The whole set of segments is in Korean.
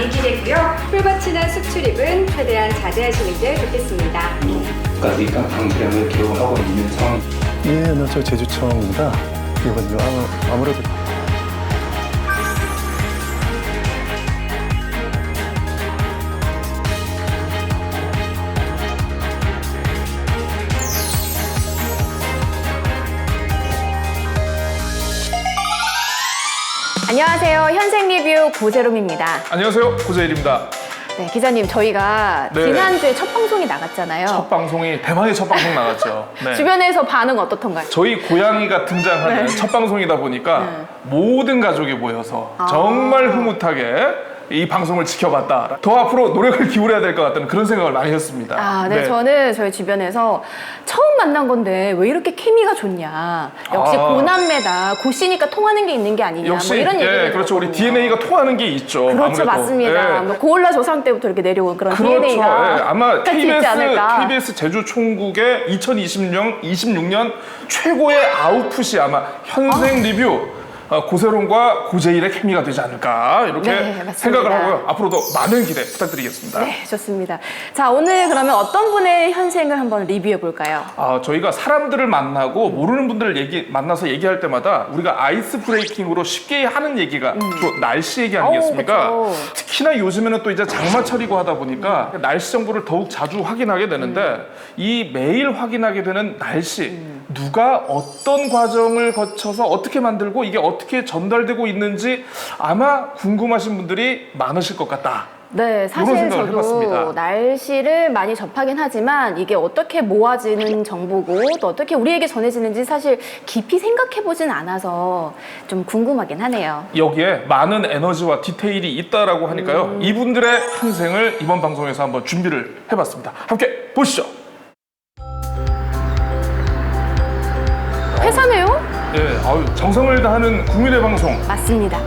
많이 기대고요. 풀밭이나 숲출입은 최대한 자제하시는 게 좋겠습니다. 까지 깡통병을 개원하고 있는 상황. 예, 저 제주청입니다. 이거든요. 아무래도 안녕하세요. 현생 리뷰 고재롬입니다. 안녕하세요. 고재일입니다. 네, 기자님, 저희가 네. 지난주에 첫 방송이 나갔잖아요. 첫 방송이 대망의 첫 방송 나갔죠. 네. 주변에서 반응 어떻던가요? 저희 고양이가 등장하는 첫 방송이다 보니까 모든 가족이 모여서 정말 흐뭇하게 이 방송을 지켜봤다. 더 앞으로 노력을 기울여야 될 것 같다는 그런 생각을 많이 했습니다. 네. 저는 저희 주변에서 처음 만난 건데 왜 이렇게 케미가 좋냐. 역시 고남매다. 고씨니까 통하는 게 있는 게 아니냐. 역시 뭐 이런 얘기를 그렇죠. 우리 들었거든요. DNA가 통하는 게 있죠. 그렇죠, 아무래도. 맞습니다. 뭐 고올라 조상 때부터 이렇게 내려온 그런 DNA가 아마 같이 있지 않을까. KBS 제주 총국의 2026년 최고의 아웃풋이 아마 현생 리뷰 고세롬과 고재일의 케미가 되지 않을까 이렇게 네, 맞습니다. 생각을 하고요. 앞으로도 많은 기대 부탁드리겠습니다. 네, 좋습니다. 자, 오늘 그러면 어떤 분의 현생을 한번 리뷰해 볼까요? 저희가 사람들을 만나고 모르는 분들을 만나서 얘기할 때마다 우리가 아이스 브레이킹으로 쉽게 하는 얘기가 주로 날씨 얘기 아니겠습니까? 그쵸. 특히나 요즘에는 또 이제 장마철이고 하다 보니까 날씨 정보를 더욱 자주 확인하게 되는데 이 매일 확인하게 되는 날씨 누가 어떤 과정을 거쳐서 어떻게 만들고 이게 어떻게 전달되고 있는지 아마 궁금하신 분들이 많으실 것 같다. 네, 이런 사실 생각을 저도 해봤습니다. 날씨를 많이 접하긴 하지만 이게 어떻게 모아지는 정보고 또 어떻게 우리에게 전해지는지 사실 깊이 생각해보진 않아서 좀 궁금하긴 하네요. 여기에 많은 에너지와 디테일이 있다라고 하니까요. 이분들의 현생을 이번 방송에서 한번 준비를 해봤습니다. 함께 보시죠. 회사네요? 예, 정성을 다하는 국민의 방송. 맞습니다.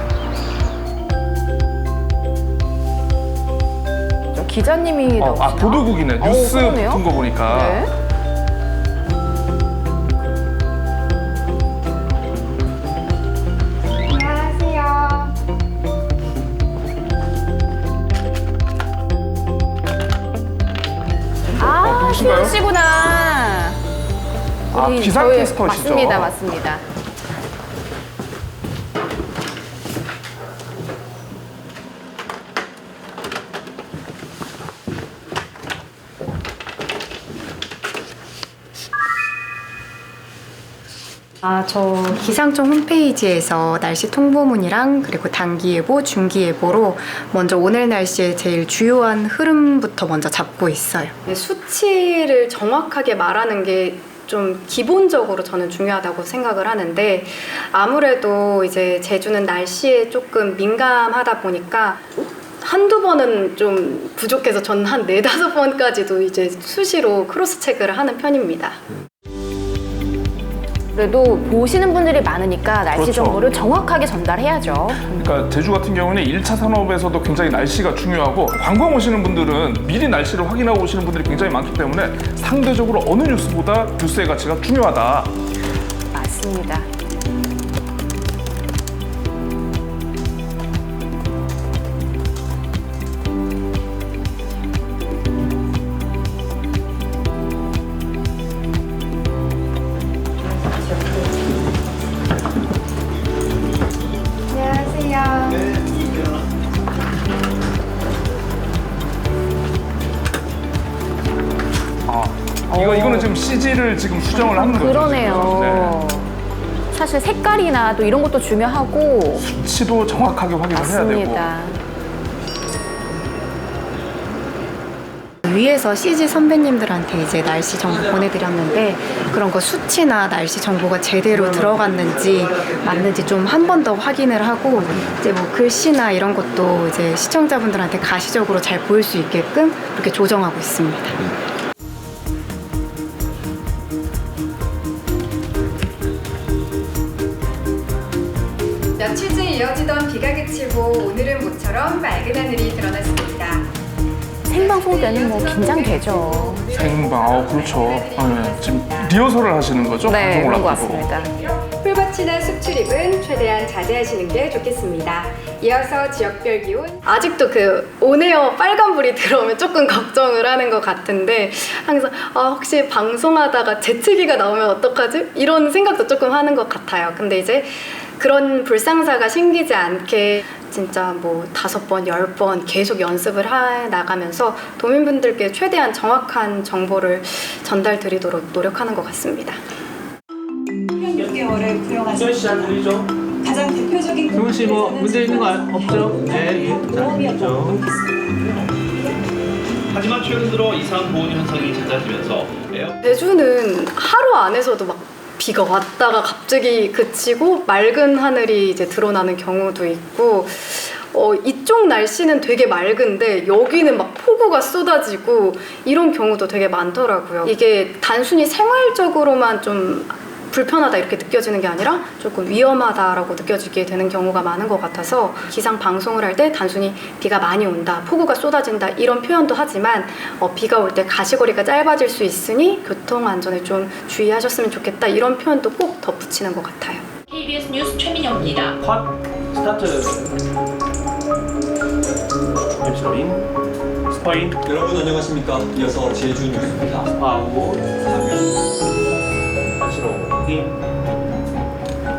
저 기자님이 나오시나? 보도국이네. 뉴스 그러네요. 붙은 거 보니까. 네. 안녕하세요. 누구신가요? 수현 씨구나. 우리 기상캐스터시죠? 맞습니다, 맞습니다. 저 기상청 홈페이지에서 날씨 통보문이랑 그리고 단기예보, 중기예보로 먼저 오늘 날씨의 제일 주요한 흐름부터 먼저 잡고 있어요. 수치를 정확하게 말하는 게 좀 기본적으로 저는 중요하다고 생각을 하는데 아무래도 이제 제주는 날씨에 조금 민감하다 보니까 한두 번은 좀 부족해서 저는 한 4-5번까지도 이제 수시로 크로스 체크를 하는 편입니다. 그래도 보시는 분들이 많으니까 날씨 그렇죠. 정보를 정확하게 전달해야죠. 그러니까 제주 같은 경우는 1차 산업에서도 굉장히 날씨가 중요하고 관광 오시는 분들은 미리 날씨를 확인하고 오시는 분들이 굉장히 많기 때문에 상대적으로 어느 뉴스보다 뉴스의 가치가 중요하다. 맞습니다. 이거는 지금 CG를 지금 수정을 하는 거죠. 그러네요. 사실 색깔이나 또 이런 것도 중요하고 수치도 정확하게 확인을 해야 되고. 맞습니다. 위에서 CG 선배님들한테 이제 날씨 정보 보내드렸는데 그런 거 수치나 날씨 정보가 제대로 들어갔는지 맞는지 좀 한 번 더 확인을 하고 이제 뭐 글씨나 이런 것도 이제 시청자분들한테 가시적으로 잘 보일 수 있게끔 그렇게 조정하고 있습니다. 며칠째 이어지던 비가 그치고 오늘은 모처럼 맑은 하늘이 드러났습니다. 생방송 때는 뭐 긴장되죠. 생방, 그렇죠. 지금 리허설을 하시는 거죠? 네, 방송을 그런 것 앞두고. 같습니다. 풀밭이나 숲 출입은 최대한 자제하시는 게 좋겠습니다. 이어서 지역별 기온. 아직도 그 온에어 빨간불이 들어오면 조금 걱정을 하는 것 같은데 항상 혹시 방송하다가 재채기가 나오면 어떡하지? 이런 생각도 조금 하는 것 같아요. 근데 이제 그런 불상사가 생기지 않게 진짜 뭐 5번, 10번 계속 연습을 나가면서 도민분들께 최대한 정확한 정보를 전달드리도록 노력하는 것 같습니다. 6개월을 구형하셨습니다. 가장 대표적인 정훈 씨 뭐 문제 있는 거 없죠? 네, 예. 있죠. 하지만 최근 들어 이상 고온 현상이 잦아지면서 제주는 하루 안에서도 막 비가 왔다가 갑자기 그치고 맑은 하늘이 이제 드러나는 경우도 있고 이쪽 날씨는 되게 맑은데 여기는 막 폭우가 쏟아지고 이런 경우도 되게 많더라고요. 이게 단순히 생활적으로만 좀 불편하다 이렇게 느껴지는 게 아니라 조금 위험하다라고 느껴지게 되는 경우가 많은 것 같아서 기상 방송을 할 때 단순히 비가 많이 온다, 폭우가 쏟아진다 이런 표현도 하지만 비가 올 때 가시거리가 짧아질 수 있으니 교통 안전에 좀 주의하셨으면 좋겠다 이런 표현도 꼭 덧붙이는 것 같아요. KBS 뉴스 최민영입니다. 컷 스타트. 앱스터링 스파인 여러분 안녕하십니까. 이어서 제주 뉴스입니다. 파고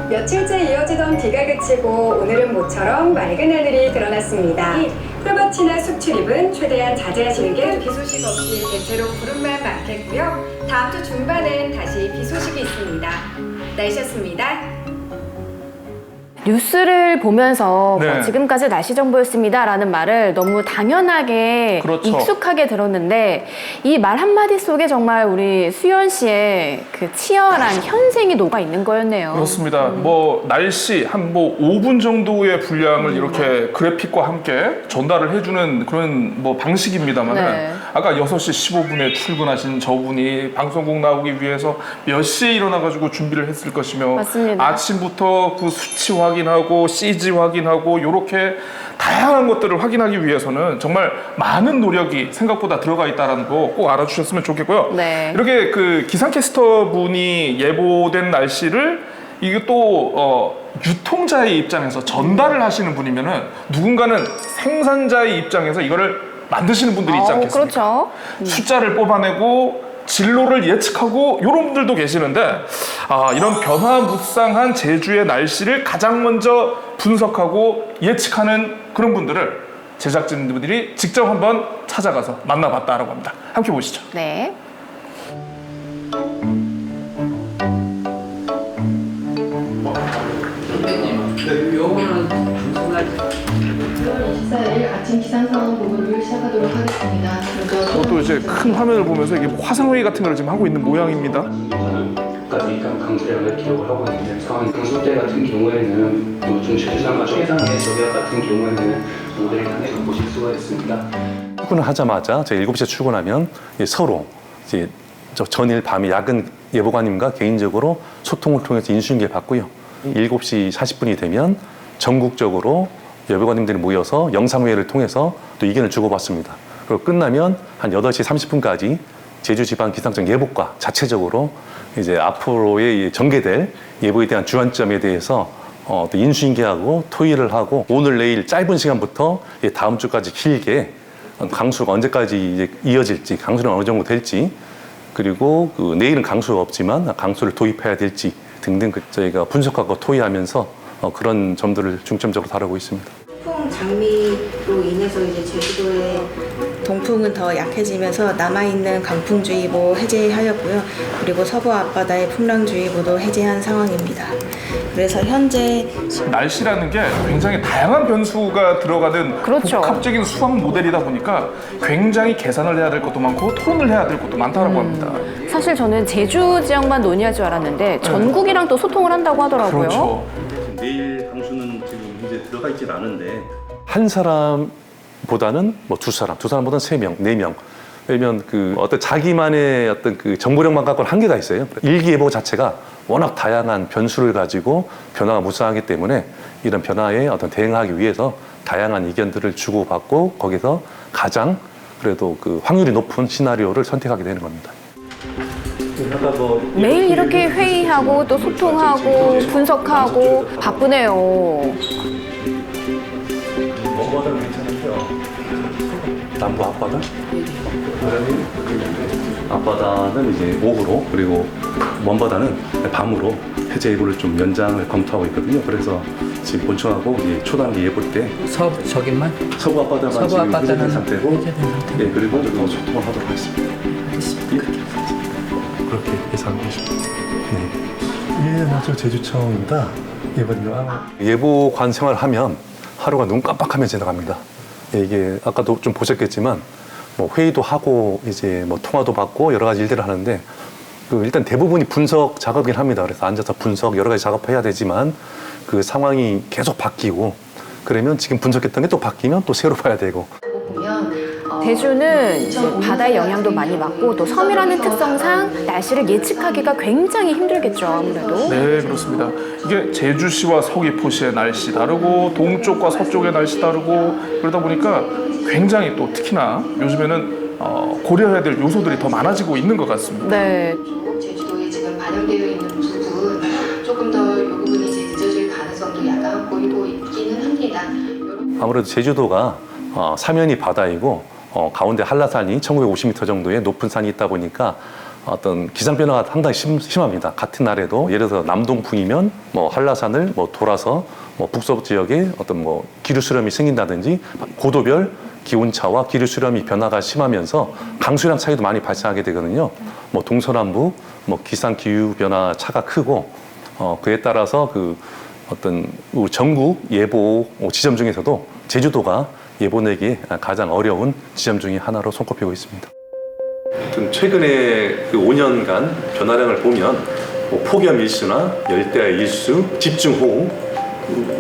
며칠째 이어지던 비가 그치고 오늘은 모처럼 맑은 하늘이 드러났습니다. 풀밭이나 숲 출입은 최대한 자제하시는 게 비 소식 없이 대체로 구름만 많겠고요. 다음 주 중반엔 다시 비 소식이 있습니다. 날씨였습니다. 뉴스를 보면서 네. 뭐 지금까지 날씨 정보였습니다라는 말을 너무 당연하게 그렇죠. 익숙하게 들었는데 이 말 한마디 속에 정말 우리 수연 씨의 그 치열한 현생이 녹아 있는 거였네요. 그렇습니다. 뭐 날씨 한 뭐 5분 정도의 분량을 이렇게 그래픽과 함께 전달을 해주는 그런 뭐 방식입니다만은 네. 아까 6시 15분에 출근하신 저분이 방송국 나오기 위해서 몇 시에 일어나가지고 준비를 했을 것이며 맞습니다. 아침부터 그 수치 확인하고 CG 확인하고 이렇게 다양한 것들을 확인하기 위해서는 정말 많은 노력이 생각보다 들어가 있다는 거 꼭 알아주셨으면 좋겠고요. 네. 이렇게 그 기상캐스터 분이 예보된 날씨를 이게 또 유통자의 입장에서 전달을 하시는 분이면은 누군가는 생산자의 입장에서 이거를 만드시는 분들이 있지 않겠습니까? 그렇죠. 숫자를 뽑아내고 진로를 예측하고 이런 분들도 계시는데 이런 변화무쌍한 제주의 날씨를 가장 먼저 분석하고 예측하는 그런 분들을 제작진들이 직접 한번 찾아가서 만나봤다라고 합니다. 함께 보시죠. 네. 요거는 방송할 10월 24일 아침 기상 상황 보고를 시작하도록 하겠습니다. 저도 이제 큰 화면을 보면서 이게 화상회의 같은 걸 지금 하고 있는 모양입니다. 까지 강수량을 기록을 하고 있는 상황. 강수대 같은 경우에는 요즘 제주상과 최상의 저기와 같은 경우에는 모델을 향해서 보실 수가 있습니다. 출근을 하자마자 저희 7시에 출근하면 서로 이제 전일 밤에 야근 예보관님과 개인적으로 소통을 통해서 인수인계를 받고요. 7시 40분이 되면 전국적으로 예보관님들이 모여서 영상회의를 통해서 또 의견을 주고받습니다. 그리고 끝나면 한 8시 30분까지 제주지방기상청 예보과 자체적으로 이제 앞으로의 전개될 예보에 대한 주안점에 대해서 또 인수인계하고 토의를 하고 오늘 내일 짧은 시간부터 다음 주까지 길게 강수가 언제까지 이제 이어질지, 강수는 어느 정도 될지, 그리고 내일은 강수가 없지만 강수를 도입해야 될지 등등 저희가 분석하고 토의하면서 그런 점들을 중점적으로 다루고 있습니다. 풍 장미로 인해서 이제 제주도의 동풍은 더 약해지면서 남아있는 강풍주의보 해제하였고요. 그리고 서부 앞바다의 풍랑주의보도 해제한 상황입니다. 그래서 현재 날씨라는 게 굉장히 다양한 변수가 들어가는 그렇죠. 복합적인 수학 모델이다 보니까 굉장히 계산을 해야 될 것도 많고 토론을 해야 될 것도 많다고 합니다. 사실 저는 제주 지역만 논의할 줄 알았는데 전국이랑 또 소통을 한다고 하더라고요. 그렇죠. 내일 강수는 지금 이제 들어가 있진 않은데 한 사람보다는 뭐 두 사람보다는 3명, 4명. 왜냐면 어떤 자기만의 어떤 정보력만 갖고는 한계가 있어요. 일기예보 자체가 워낙 다양한 변수를 가지고 변화가 무쌍하기 때문에 이런 변화에 어떤 대응하기 위해서 다양한 의견들을 주고받고 거기서 가장 그래도 확률이 높은 시나리오를 선택하게 되는 겁니다. 매일 이렇게 회의하고 또 소통하고 분석하고 바쁘네요. 먼바다는 괜찮은데요. 남부 앞바다? 앞바다는 이제 오후로, 그리고 먼바다는 밤으로 해제 예보를 좀 연장을 검토하고 있거든요. 그래서 지금 본청하고 이제 초단기 예보 때 저기만? 서부 앞바다만 서부 지금 앞바다는 해제된 상태고, 해제된 상태. 예, 그리고 좀 소통을 하도록 하겠습니다. 알겠습니다. 그렇게 예상하고 계십니다. 네. 예, 안녕하세요. 제주청입니다. 예보관 생활하면 하루가 눈 깜빡하면 지나갑니다. 예, 이게 아까도 좀 보셨겠지만 뭐 회의도 하고 이제 뭐 통화도 받고 여러 가지 일들을 하는데 일단 대부분이 분석 작업이긴 합니다. 그래서 앉아서 분석 여러 가지 작업해야 되지만 그 상황이 계속 바뀌고 그러면 지금 분석했던 게 또 바뀌면 또 새로 봐야 되고. 제주는 이제 바다의 영향도 많이 받고 또 섬이라는 특성상 날씨를 예측하기가 굉장히 힘들겠죠, 아무래도. 네, 그렇습니다. 이게 제주시와 서귀포시의 날씨 다르고 동쪽과 서쪽의 날씨 다르고 그러다 보니까 굉장히 또 특히나 요즘에는 고려해야 될 요소들이 더 많아지고 있는 것 같습니다. 네. 제주도에 지금 반영되어 있는 부분 조금 더 이 부분이 이제 늦어질 가능성도 약간 보이고 있기는 합니다. 아무래도 제주도가 사면이 바다이고 가운데 한라산이 1950m 정도의 높은 산이 있다 보니까 어떤 기상 변화가 상당히 심합니다. 같은 날에도 예를 들어서 남동풍이면 뭐 한라산을 뭐 돌아서 뭐 북서부 지역에 어떤 뭐 기류 수렴이 생긴다든지 고도별 기온차와 기류 수렴이 변화가 심하면서 강수량 차이도 많이 발생하게 되거든요. 뭐 동서남북 뭐 기상 기후 변화 차가 크고 그에 따라서 그 어떤 전국 예보 지점 중에서도 제주도가 예보 내기 가장 어려운 지점 중에 하나로 손꼽히고 있습니다. 최근에 그 5년간 변화량을 보면 뭐 폭염 일수나 열대 일수, 집중호우,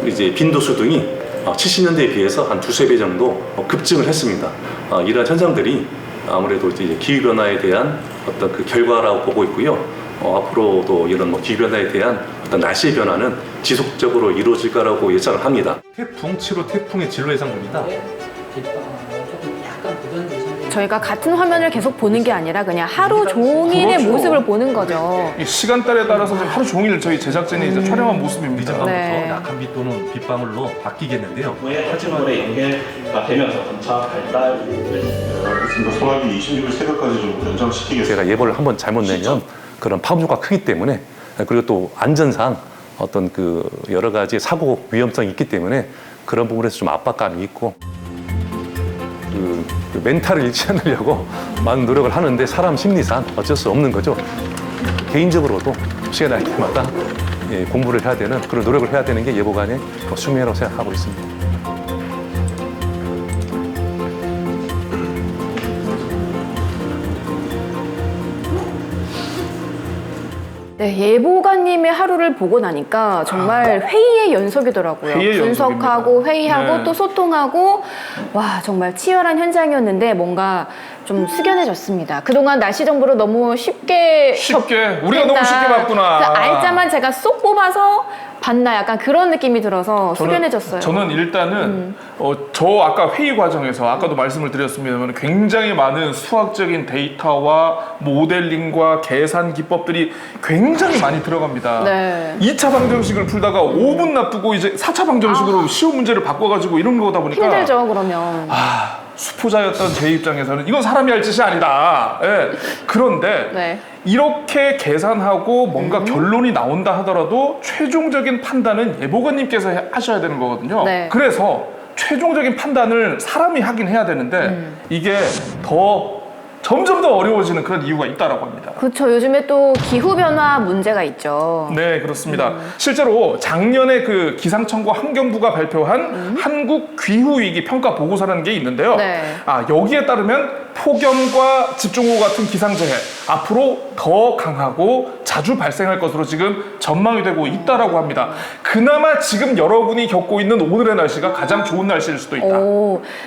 이제 빈도수 등이 70년대에 비해서 한 두세 배 정도 급증을 했습니다. 이러한 현상들이 아무래도 이제 기후 변화에 대한 어떤 그 결과라고 보고 있고요. 앞으로도 이런 뭐 기후 변화에 대한 어떤 날씨의 변화는 지속적으로 이루어질 거라고 예상을 합니다. 태풍 7호 태풍의 진로 예상입니다. 저희가 같은 화면을 계속 보는 게 아니라 그냥 하루 종일의 그렇죠. 모습을 보는 거죠. 이 시간대에 따라서 지금 하루 종일 저희 제작진이 이제 촬영한 모습입니다. 늦은 네. 밤부터 약한 비 또는 빗방울로 바뀌겠는데요. 하지만에 연계가 되면서 점차 발달. 소화기 26일 새벽까지 좀 연장시키겠습니다. 제가 예보를 한번 잘못 내면 그런 파급력가 크기 때문에 그리고 또 안전상 어떤 그 여러 가지 사고 위험성이 있기 때문에 그런 부분에서 좀 압박감이 있고 그 멘탈을 잃지 않으려고 많은 노력을 하는데 사람 심리상 어쩔 수 없는 거죠. 개인적으로도 시간 날 때마다 공부를 해야 되는 그런 노력을 해야 되는 게 예보관의 숙명이라고 생각하고 있습니다. 네, 예보관님의 하루를 보고 나니까 정말 회의의 연속이더라고요. 회의의 분석하고 연속입니다. 회의하고 네. 또 소통하고 와 정말 치열한 현장이었는데 뭔가 좀 숙연해졌습니다. 그동안 날씨 정보를 너무 쉽게 우리가 너무 쉽게 봤구나. 그 알짜만 제가 쏙 뽑아서 봤나 약간 그런 느낌이 들어서 숙연해졌어요. 저는 일단은 저 아까 회의 과정에서 아까도 말씀을 드렸습니다만 굉장히 많은 수학적인 데이터와 모델링과 계산 기법들이 굉장히 많이 들어갑니다. 네. 2차 방정식을 풀다가 5분 놔두고 이제 4차 방정식으로 쉬운 문제를 바꿔가지고 이런 거다 보니까 힘들죠 그러면. 수포자였던 제 입장에서는 이건 사람이 할 짓이 아니다. 예. 그런데 네. 이렇게 계산하고 뭔가 결론이 나온다 하더라도 최종적인 판단은 예보관님께서 하셔야 되는 거거든요. 네. 그래서 최종적인 판단을 사람이 하긴 해야 되는데 이게 점점 더 어려워지는 그런 이유가 있다라고 합니다. 그렇죠. 요즘에 또 기후변화 문제가 있죠. 네, 그렇습니다. 실제로 작년에 그 기상청과 환경부가 발표한 한국 기후위기 평가 보고서라는 게 있는데요. 네. 여기에 따르면 폭염과 집중호우 같은 기상재해 앞으로 더 강하고 자주 발생할 것으로 지금 전망이 되고 있다라고 합니다. 그나마 지금 여러분이 겪고 있는 오늘의 날씨가 가장 좋은 날씨일 수도 있다.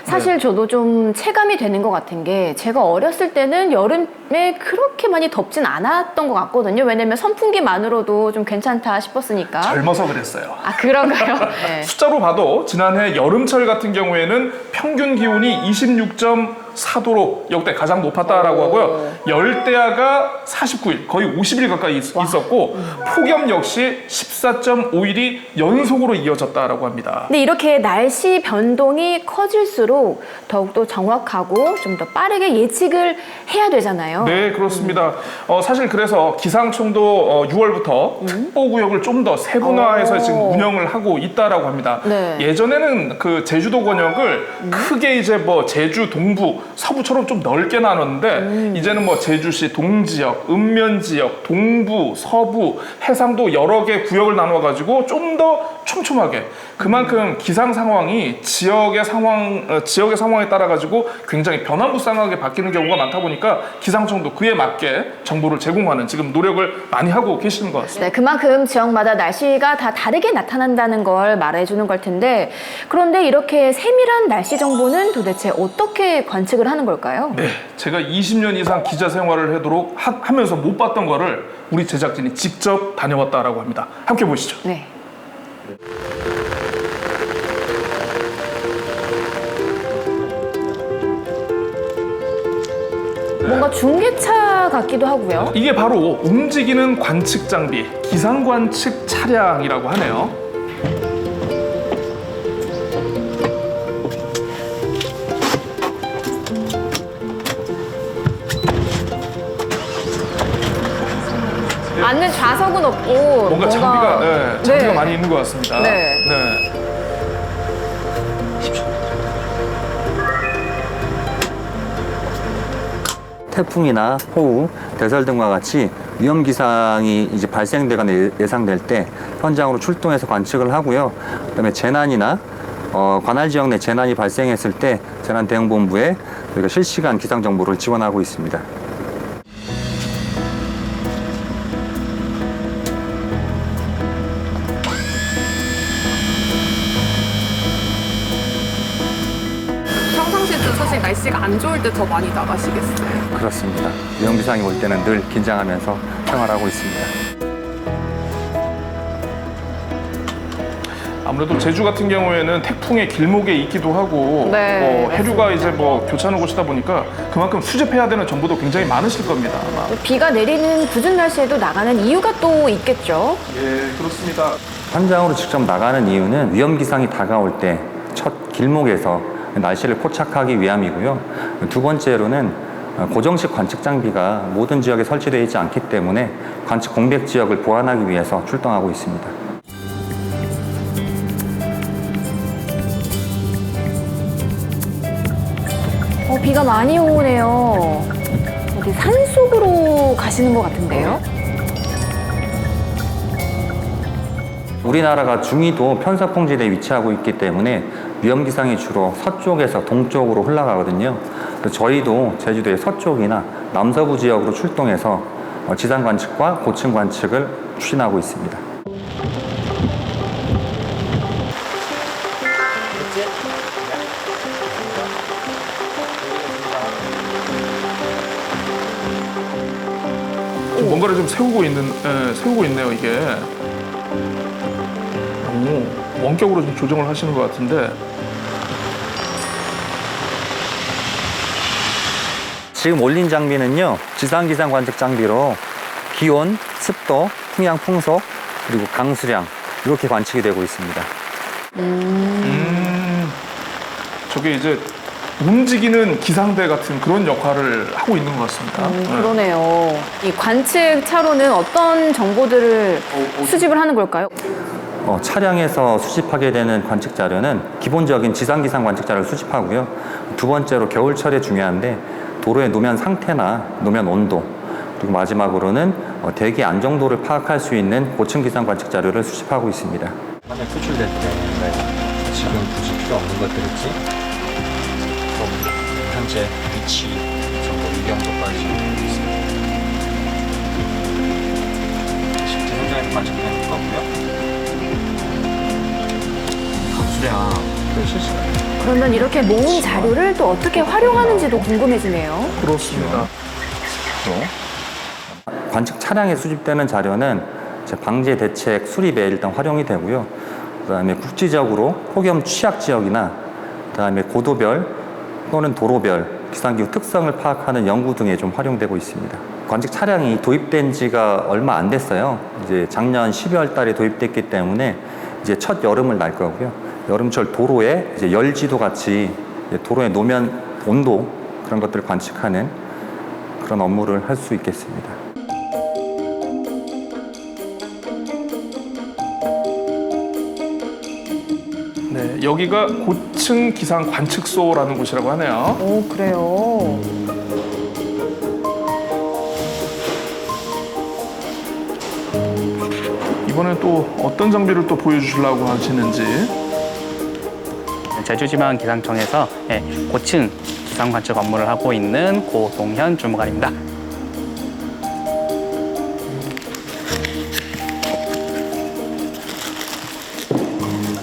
사실 저도 좀 체감이 되는 것 같은 게 제가 어렸을 때는 여름에 그렇게 많이 덥진 않았던 것 같거든요. 왜냐면 선풍기만으로도 좀 괜찮다 싶었으니까. 젊어서 그랬어요. 그런가요? 네. 숫자로 봐도 지난해 여름철 같은 경우에는 평균 기온이 26.4 4도로 역대 가장 높았다라고 하고요. 열대야가 49일, 거의 50일 가까이 있었고 폭염 역시 14.5일이 연속으로 이어졌다라고 합니다. 근데 이렇게 날씨 변동이 커질수록 더욱더 정확하고 좀 더 빠르게 예측을 해야 되잖아요. 네, 그렇습니다. 사실 그래서 기상청도 6월부터 특보구역을 좀 더 세분화해서 지금 운영을 하고 있다라고 합니다. 네. 예전에는 그 제주도 권역을 크게 이제 뭐 제주 동부, 서부처럼 좀 넓게 나눴는데 이제는 뭐 제주시 동지역, 읍면지역, 동부, 서부, 해상도 여러 개 구역을 나눠가지고 좀 더 촘촘하게 그만큼 기상 상황이 지역의 상황에 따라 가지고 굉장히 변화무쌍하게 바뀌는 경우가 많다 보니까 기상청도 그에 맞게 정보를 제공하는 지금 노력을 많이 하고 계시는 것 같습니다. 네, 그만큼 지역마다 날씨가 다 다르게 나타난다는 걸 말해주는 걸 텐데 그런데 이렇게 세밀한 날씨 정보는 도대체 어떻게 관측을 하는 걸까요? 네, 제가 20년 이상 기자 생활을 하면서 못 봤던 거를 우리 제작진이 직접 다녀왔다라고 합니다. 함께 보시죠. 네. 뭔가 중계차 같기도 하고요. 이게 바로 움직이는 관측 장비, 기상 관측 차량이라고 하네요. 앉는 좌석은 없고 뭔가 장비가 네. 많이 있는 것 같습니다. 네. 태풍이나 호우, 대설 등과 같이 위험 기상이 이제 발생되거나 예상될 때 현장으로 출동해서 관측을 하고요. 그다음에 재난이나 관할 지역 내 재난이 발생했을 때 재난대응본부에 저희가 실시간 기상 정보를 지원하고 있습니다. 평상시에도 사실 날씨가 안 좋을 때 더 많이 나가시겠어요? 그렇습니다. 위험 기상이 올 때는 늘 긴장하면서 생활하고 있습니다. 아무래도 제주 같은 경우에는 태풍의 길목에 있기도 하고 네, 해류가 이제 뭐 교차하는 곳이다 보니까 그만큼 수집해야 되는 정보도 굉장히 많으실 겁니다. 아마. 비가 내리는 궂은 날씨에도 나가는 이유가 또 있겠죠? 예, 그렇습니다. 현장으로 직접 나가는 이유는 위험 기상이 다가올 때 첫 길목에서 날씨를 포착하기 위함이고요. 두 번째로는 고정식 관측 장비가 모든 지역에 설치되어 있지 않기 때문에 관측 공백 지역을 보완하기 위해서 출동하고 있습니다. 비가 많이 오네요. 어디 산속으로 가시는 것 같은데요? 우리나라가 중위도 편서풍지대에 위치하고 있기 때문에 위험기상이 주로 서쪽에서 동쪽으로 흘러가거든요. 저희도 제주도의 서쪽이나 남서부 지역으로 출동해서 지상 관측과 고층 관측을 추진하고 있습니다. 뭔가를 좀 세우고 있네요, 이게. 원격으로 좀 조정을 하시는 것 같은데. 지금 올린 장비는요, 지상기상 관측 장비로 기온, 습도, 풍향, 풍속, 그리고 강수량 이렇게 관측이 되고 있습니다. 저게 이제 움직이는 기상대 같은 그런 역할을 하고 있는 것 같습니다. 그러네요. 이 관측 차로는 어떤 정보들을 수집을 하는 걸까요? 차량에서 수집하게 되는 관측 자료는 기본적인 지상기상 관측 자료를 수집하고요. 두 번째로 겨울철에 중요한데 도로의 노면 상태나 노면 온도, 그리고 마지막으로는 대기 안정도를 파악할 수 있는 고층 기상 관측 자료를 수집하고 있습니다. 만약 수출될 때 지금 굳이 필요 없는 것들 있지? 그럼 현재 위치 정보 위험도까지 있습니다. 실제 현장에서 관측되는 거고요. 강수량 실시간. 그러면 이렇게 모은 자료를 또 어떻게 활용하는지도 궁금해지네요. 그렇습니다. 관측 차량에 수집되는 자료는 방제 대책 수립에 일단 활용이 되고요. 그다음에 국지적으로 폭염 취약 지역이나 그다음에 고도별 또는 도로별 기상기후 특성을 파악하는 연구 등에 좀 활용되고 있습니다. 관측 차량이 도입된 지가 얼마 안 됐어요. 이제 작년 12월 달에 도입됐기 때문에 이제 첫 여름을 날 거고요. 여름철 도로에 이제 열지도 같이 도로의 노면 온도 그런 것들을 관측하는 그런 업무를 할 수 있겠습니다. 네, 여기가 고층 기상 관측소라는 곳이라고 하네요. 오, 그래요. 이번에 또 어떤 장비를 또 보여주시려고 하시는지. 제주지방 기상청에서 고층 기상 관측 업무를 하고 있는 고동현 주무관입니다.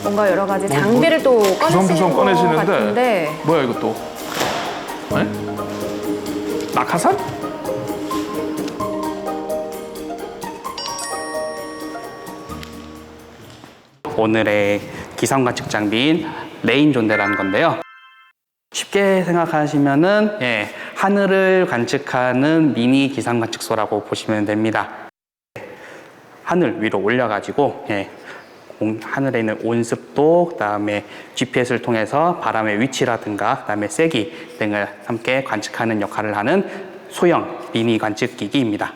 뭔가 여러 가지 장비를 또 부성부성 꺼내시는 것 같은데. 뭐야 이것도? 네? 낙하산? 오늘의 기상 관측 장비인 레인존대라는 건데요. 쉽게 생각하시면은 하늘을 관측하는 미니 기상 관측소라고 보시면 됩니다. 하늘 위로 올려가지고 하늘에 있는 온습도, 그다음에 GPS를 통해서 바람의 위치라든가 그다음에 세기 등을 함께 관측하는 역할을 하는 소형 미니 관측 기기입니다.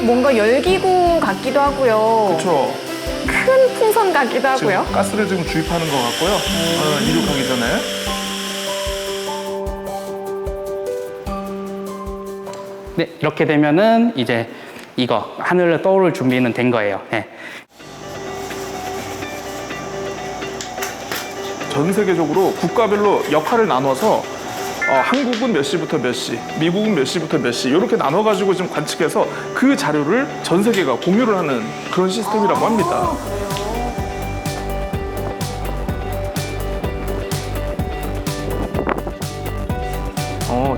뭔가 열기구 같기도 하고요. 그렇죠. 큰 풍선 같기도 하고요. 지금 가스를 지금 주입하는 것 같고요. 이륙하기 전에. 네, 이렇게 되면은 이제 이거 하늘을 떠오를 준비는 된 거예요. 전 세계적으로 국가별로 역할을 나눠서 한국은 몇 시부터 몇 시, 미국은 몇 시부터 몇 시 이렇게 나눠가지고 지금 관측해서 그 자료를 전 세계가 공유를 하는 그런 시스템이라고 합니다.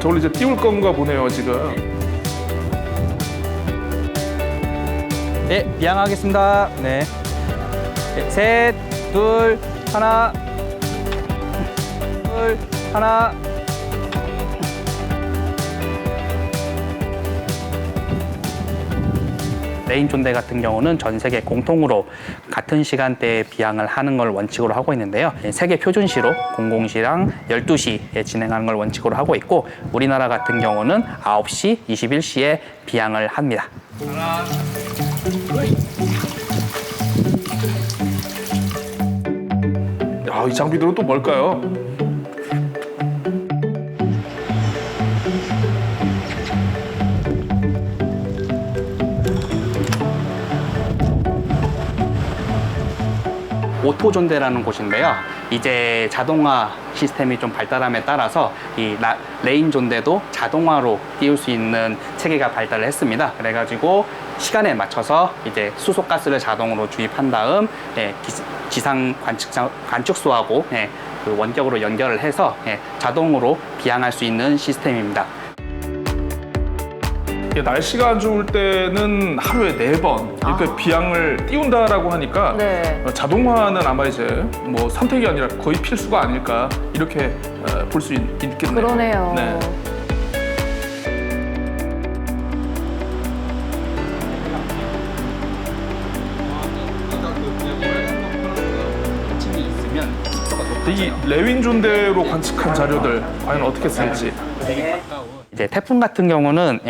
저걸 이제 띄울 건가 보네요, 지금. 네, 비양하겠습니다. 네. 셋, 둘, 하나. 둘, 하나. 레인존대 같은 경우는 전 세계 공통으로 같은 시간대에 비양을 하는 걸 원칙으로 하고 있는데요. 세계 표준시로 00시랑 12시에 진행하는 걸 원칙으로 하고 있고 우리나라 같은 경우는 9시, 21시에 비양을 합니다. 하나, 야, 이 장비들은 또 뭘까요? 오토존대라는 곳인데요. 이제 자동화 시스템이 좀 발달함에 따라서 이 레인존대도 자동화로 띄울 수 있는 체계가 발달을 했습니다. 그래가지고 시간에 맞춰서 이제 수소가스를 자동으로 주입한 다음 기상 관측소하고 그 원격으로 연결을 해서 자동으로 비양할 수 있는 시스템입니다. 날씨가 안 좋을 때는 하루에 4번 이렇게 비양을 띄운다라고 하니까 자동화는 아마 이제 뭐 선택이 아니라 거의 필수가 아닐까 이렇게 볼 수 있겠네요. 그러네요. 네. 이 레윈존대로 관측한 자료들 과연 어떻게 쓸지. 이제 태풍 같은 경우는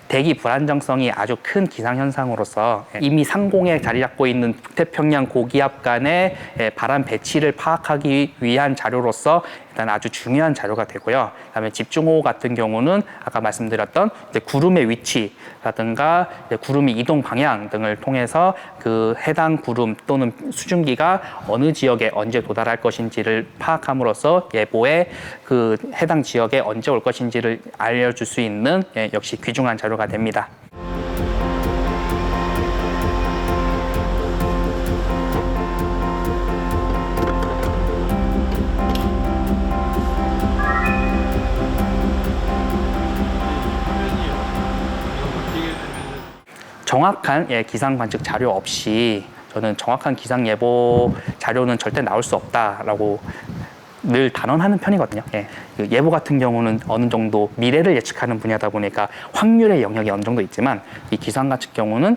대기 불안정성이 아주 큰 기상 현상으로서 이미 상공에 자리 잡고 있는 북태평양 고기압 간의 바람 배치를 파악하기 위한 자료로서 일단 아주 중요한 자료가 되고요. 그다음에 집중호우 같은 경우는 아까 말씀드렸던 이제 구름의 위치라든가 이제 구름이 이동 방향 등을 통해서 그 해당 구름 또는 수증기가 어느 지역에 언제 도달할 것인지를 파악함으로써 예보에 그 해당 지역에 언제 올 것인지를 알려줄 수 있는 역시 귀중한 자료가 됩니다. 정확한 기상 관측 자료 없이 저는 정확한 기상 예보 자료는 절대 나올 수 없다라고 늘 단언하는 편이거든요. 그 예보 같은 경우는 어느 정도 미래를 예측하는 분야다 보니까 확률의 영역이 어느 정도 있지만 이 기상 관측 경우는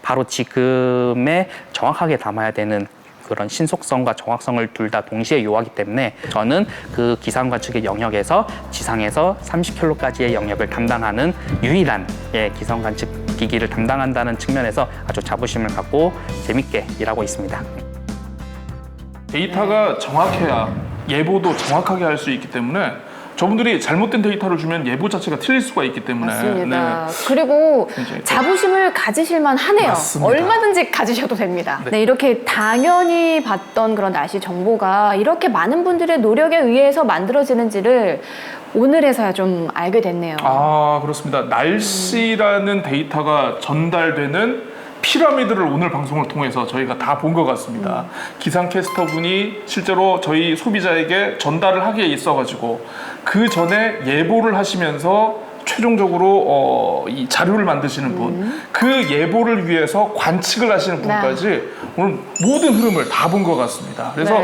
바로 지금에 정확하게 담아야 되는 그런 신속성과 정확성을 둘 다 동시에 요하기 때문에 저는 그 기상 관측의 영역에서 지상에서 30km까지의 영역을 담당하는 유일한 기상 관측 기기를 담당한다는 측면에서 아주 자부심을 갖고 재밌게 일하고 있습니다. 데이터가 정확해야 예보도 정확하게 할 수 있기 때문에 저분들이 잘못된 데이터를 주면 예보 자체가 틀릴 수가 있기 때문에 맞습니다. 그리고 자부심을 가지실만 하네요. 맞습니다. 얼마든지 가지셔도 됩니다. 네, 이렇게 당연히 봤던 그런 날씨 정보가 이렇게 많은 분들의 노력에 의해서 만들어지는지를 오늘에서야 좀 알게 됐네요. 아, 그렇습니다. 날씨라는 데이터가 전달되는 피라미드를 오늘 방송을 통해서 저희가 다 본 것 같습니다. 기상캐스터 분이 실제로 저희 소비자에게 전달을 하기에 있어가지고 그 전에 예보를 하시면서 최종적으로 이 자료를 만드시는 분, 그 예보를 위해서 관측을 하시는 분까지 오늘 모든 흐름을 다 본 것 같습니다. 그래서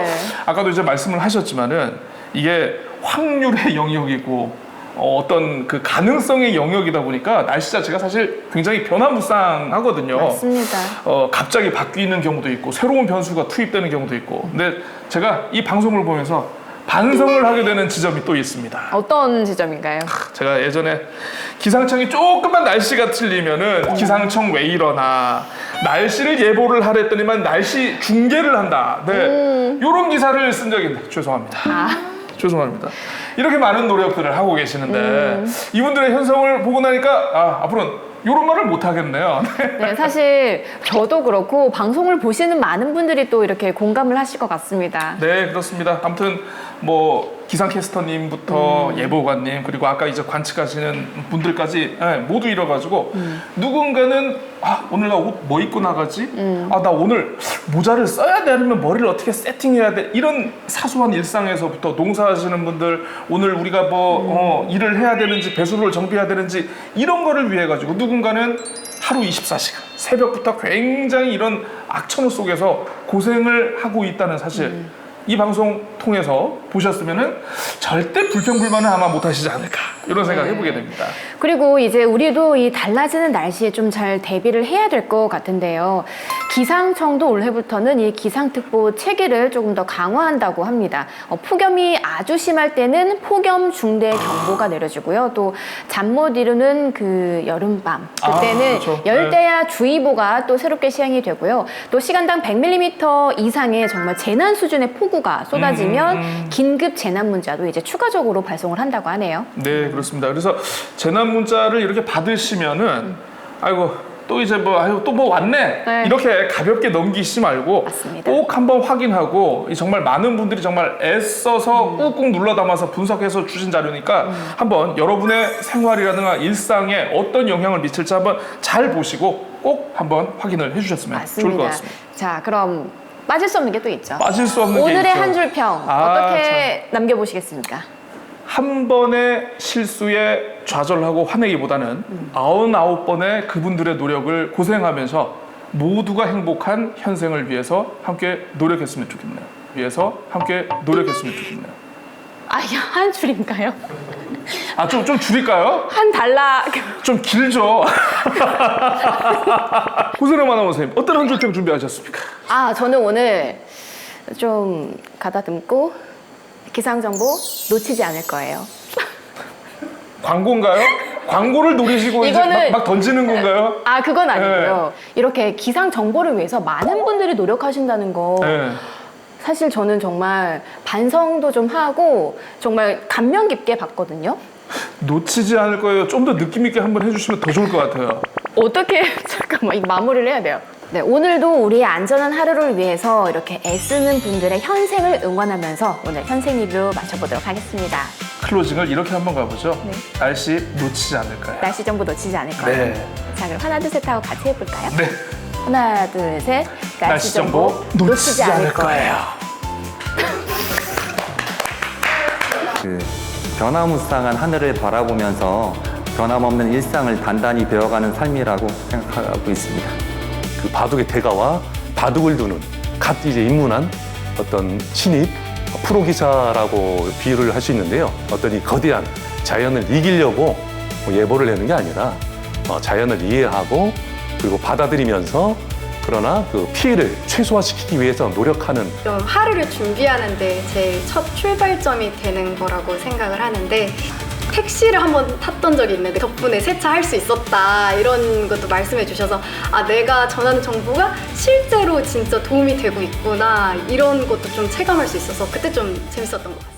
아까도 이제 말씀을 하셨지만은 이게 확률의 영역이고 어떤 그 가능성의 영역이다 보니까 날씨 자체가 사실 굉장히 변화무쌍하거든요. 맞습니다. 갑자기 바뀌는 경우도 있고 새로운 변수가 투입되는 경우도 있고. 근데 제가 이 방송을 보면서 반성을 하게 되는 지점이 또 있습니다. 어떤 지점인가요? 제가 예전에 기상청이 조금만 날씨가 틀리면은 기상청 왜 이러나 날씨를 예보를 하랬더니만 날씨 중계를 한다. 네, 이런 기사를 쓴 적이 있는데 죄송합니다. 죄송합니다. 이렇게 많은 노력들을 하고 계시는데 이분들의 현성을 보고 나니까 앞으로는 이런 말을 못 하겠네요. 네, 사실 저도 그렇고 방송을 보시는 많은 분들이 또 이렇게 공감을 하실 것 같습니다. 네, 그렇습니다. 아무튼 뭐 기상캐스터님부터 예보관님 그리고 아까 이제 관측하시는 분들까지 모두 이뤄가지고 누군가는 오늘 나 옷 뭐 입고 나가지? 나 오늘 모자를 써야 돼 아니면 머리를 어떻게 세팅해야 돼? 이런 사소한 일상에서부터 농사하시는 분들 오늘 우리가 뭐 일을 해야 되는지 배수로를 정비해야 되는지 이런 거를 위해 가지고 누군가는 하루 24시간 새벽부터 굉장히 이런 악천후 속에서 고생을 하고 있다는 사실 이 방송 통해서 보셨으면은 절대 불평불만은 아마 못 하시지 않을까 이런 생각 해보게 됩니다. 그리고 이제 우리도 이 달라지는 날씨에 좀 잘 대비를 해야 될 것 같은데요. 기상청도 올해부터는 이 기상특보 체계를 조금 더 강화한다고 합니다. 폭염이 아주 심할 때는 폭염 중대 경보가 내려지고요. 또 잠 못 이루는 그 여름밤 그때는 그렇죠. 열대야 주의보가 또 새롭게 시행이 되고요. 또 시간당 100mm 이상의 정말 재난 수준의 폭우가 쏟아지면 긴급 재난 문자도 이제 추가적으로 발송을 한다고 하네요. 네, 그렇습니다. 그래서 재난 문자를 이렇게 받으시면은 아이고 또 이제 또 뭐 왔네 이렇게 가볍게 넘기시지 말고 꼭 한번 확인하고 정말 많은 분들이 정말 애써서 꾹꾹 눌러 담아서 분석해서 주신 자료니까 한번 여러분의 생활이라든가 일상에 어떤 영향을 미칠지 한번 잘 보시고 꼭 한번 확인을 해주셨으면 좋을 것 같습니다. 자, 그럼 빠질 수 없는 게 또 있죠. 빠질 수 없는 게 있죠. 오늘의 한 줄 평 어떻게 남겨보시겠습니까? 한 번의 실수에 좌절하고 화내기보다는 99번의 그분들의 노력을 고생하면서 모두가 행복한 현생을 위해서 함께 노력했으면 좋겠네요. 한 줄인가요? 좀 줄일까요? 한 달락. 좀 길죠. 고생을 많은 선생님, 어떤 한 줄 평 준비하셨습니까? 저는 오늘 좀 가다듬고 기상정보 놓치지 않을 거예요. 광고인가요? 광고를 노리시고 이제 막 던지는 건가요? 그건 아니고요. 이렇게 기상 정보를 위해서 많은 분들이 노력하신다는 거 사실 저는 정말 반성도 좀 하고 정말 감명 깊게 봤거든요. 놓치지 않을 거예요. 좀 더 느낌 있게 한번 해주시면 더 좋을 것 같아요. 어떻게 잠깐만 마무리를 해야 돼요. 네, 오늘도 우리의 안전한 하루를 위해서 이렇게 애쓰는 분들의 현생을 응원하면서 오늘 현생 리뷰 마쳐보도록 하겠습니다. 클로징을 이렇게 한번 가보죠. 날씨 놓치지 않을 거예요. 날씨 정보 놓치지 않을 거예요. 네. 자, 그럼 하나 둘 셋 하고 같이 해볼까요? 네. 하나 둘 셋. 날씨 정보 놓치지 않을 거예요. 그 변화무쌍한 하늘을 바라보면서 변함없는 일상을 단단히 배워가는 삶이라고 생각하고 있습니다. 그 바둑의 대가와 바둑을 두는 갓 이제 입문한 어떤 신입 프로 기사라고 비유를 할 수 있는데요. 어떤 이 거대한 자연을 이기려고 예보를 내는 게 아니라 자연을 이해하고 그리고 받아들이면서 그러나 그 피해를 최소화시키기 위해서 노력하는 좀 하루를 준비하는데 제 첫 출발점이 되는 거라고 생각을 하는데 택시를 한번 탔던 적이 있는데 덕분에 세차할 수 있었다 이런 것도 말씀해 주셔서 아 내가 전하는 정보가 실제로 진짜 도움이 되고 있구나 이런 것도 좀 체감할 수 있어서 그때 좀 재밌었던 것 같아요.